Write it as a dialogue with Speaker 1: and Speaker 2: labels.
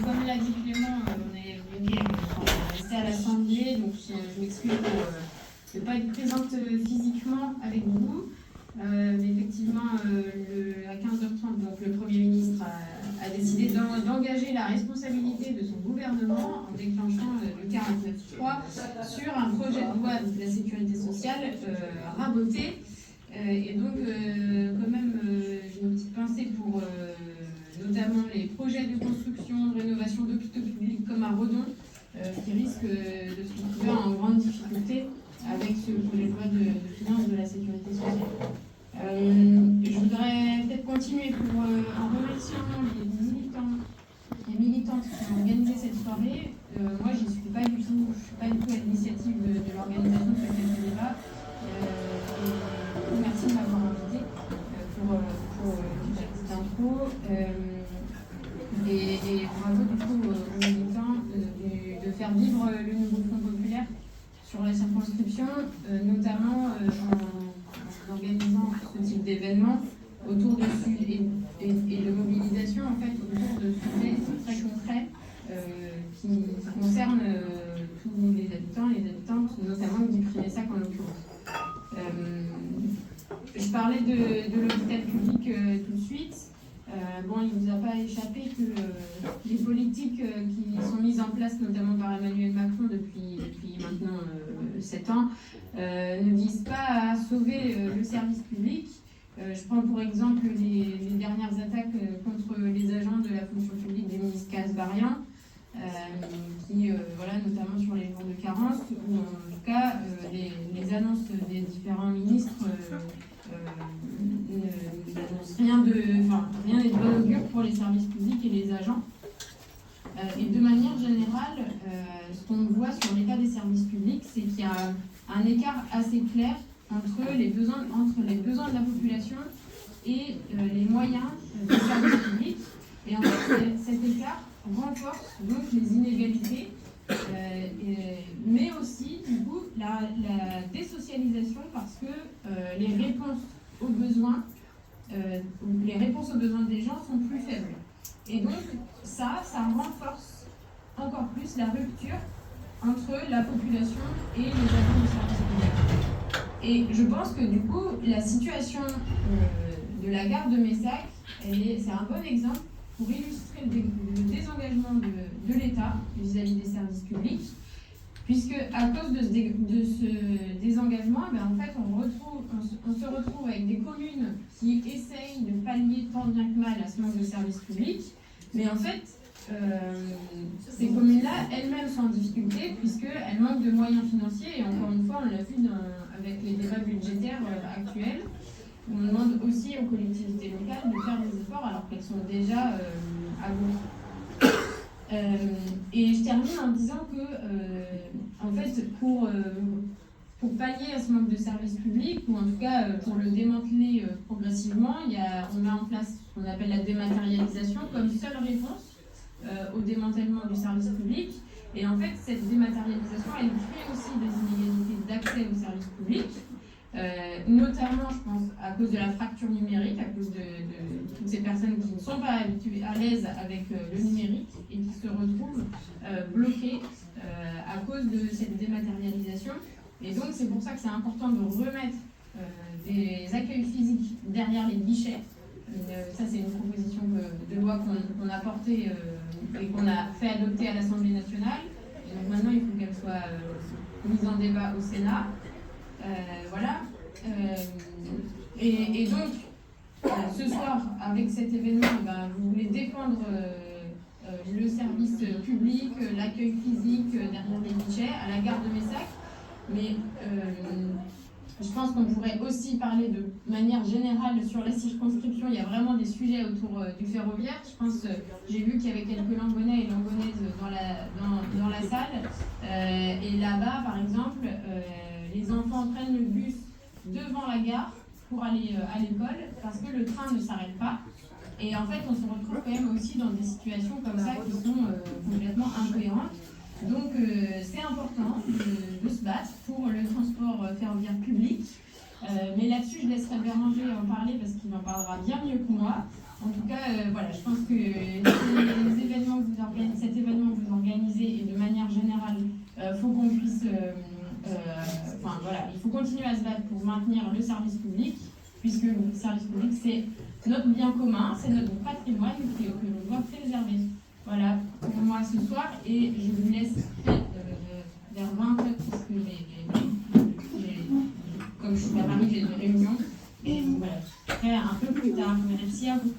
Speaker 1: Comme l'a dit Clément, on est venu rester à l'Assemblée, donc je m'excuse de ne pas être présente physiquement avec vous. Mais effectivement, à 15h30, donc, le Premier ministre a décidé d'engager la responsabilité de son gouvernement en déclenchant le 49.3 sur un projet de loi de la sécurité sociale raboté. Et donc, quand même, j'ai une petite pensée pour notamment les projets de construction, de rénovation d'hôpitaux publics comme à Redon, qui risquent de se retrouver en grande difficulté avec ce projet de loi de finances de la sécurité sociale. Je voudrais peut-être continuer en remerciant les militants et militantes qui ont organisé cette soirée. Moi, je ne suis pas du tout à l'initiative de l'organisation de ce débat. Merci de m'avoir invité pour cette petite intro. Et bravo du coup aux militants de faire vivre le nouveau Front populaire sur la circonscription, notamment en organisant ce type d'événement autour de et de mobilisation en fait autour de sujets très concrets qui concernent tous les habitants et les habitantes, notamment du Privessac en l'occurrence. Je parlais de l'hôpital public tout de suite. Bon, il ne vous a pas échappé que les politiques qui sont mises en place, notamment par Emmanuel Macron depuis maintenant 7 ans, ne visent pas à sauver le service public. Je prends pour exemple les dernières attaques contre les agents de la fonction publique des ministres Kasbarian, qui, voilà, notamment sur les jours de carence, ou en tout cas les annonces des différents ministres n'annoncent rien n'est de bon augure pour les services publics et les agents. Et de manière générale, ce qu'on voit sur l'état des services publics, c'est qu'il y a un écart assez clair entre les besoins de la population et les moyens des services publics. Et en fait, cet écart renforce donc les inégalités, mais aussi du coup la désocialisation, parce que les réponses aux besoins des gens sont plus faibles. Et donc ça renforce encore plus la rupture entre la population et les agents du service public. Et je pense que du coup, la situation de la gare de Messac, c'est un bon exemple pour illustrer le désengagement de l'État vis-à-vis des services publics, puisque à cause de ce désengagement, en fait, on se retrouve avec des communes qui essayent de pallier tant bien que mal à ce manque de services publics, mais en fait, ces communes-là, elles-mêmes sont en difficulté puisqu'elles manquent de moyens financiers, et encore une fois, on l'a vu avec les débats budgétaires actuels. On demande aussi aux collectivités locales de faire des efforts alors qu'elles sont déjà à bout. Et je termine en disant que, en fait, pour pallier à ce manque de services publics, ou en tout cas pour le démanteler progressivement, on met en place ce qu'on appelle la dématérialisation comme seule réponse au démantèlement du service public. Et en fait, cette dématérialisation, elle crée aussi des inégalités d'accès aux services publics. Notamment, je pense, à cause de la fracture numérique, à cause de toutes ces personnes qui ne sont pas habituées, à l'aise avec le numérique et qui se retrouvent bloquées à cause de cette dématérialisation. Et donc, c'est pour ça que c'est important de remettre des accueils physiques derrière les guichets. Ça, c'est une proposition de loi qu'on a portée et qu'on a fait adopter à l'Assemblée nationale. Et donc maintenant, il faut qu'elle soit mise en débat au Sénat. Voilà. Et donc, ce soir, avec cet événement, vous voulez défendre le service public, l'accueil physique derrière les guichets à la gare de Messac. Mais je pense qu'on pourrait aussi parler de manière générale sur la circonscription. Il y a vraiment des sujets autour du ferroviaire. Je pense, j'ai vu qu'il y avait quelques Langonais et Langonaises dans la salle. Et là-bas, par exemple, les enfants prennent le bus devant la gare pour aller à l'école parce que le train ne s'arrête pas. Et en fait, on se retrouve quand même aussi dans des situations comme ça qui sont complètement incohérentes. Donc, c'est important de se battre pour le transport ferroviaire public. Mais là-dessus, je laisserai Bérangère en parler parce qu'il en parlera bien mieux que moi. En tout cas, voilà, je pense que les événements continuer à se battre pour maintenir le service public, puisque le service public, c'est notre bien commun, c'est notre patrimoine que l'on doit préserver. Voilà pour moi ce soir, et je vous laisse vers 20 puisque comme je suis à Paris, j'ai des réunions, et voilà, je serai un peu plus tard. Merci à vous.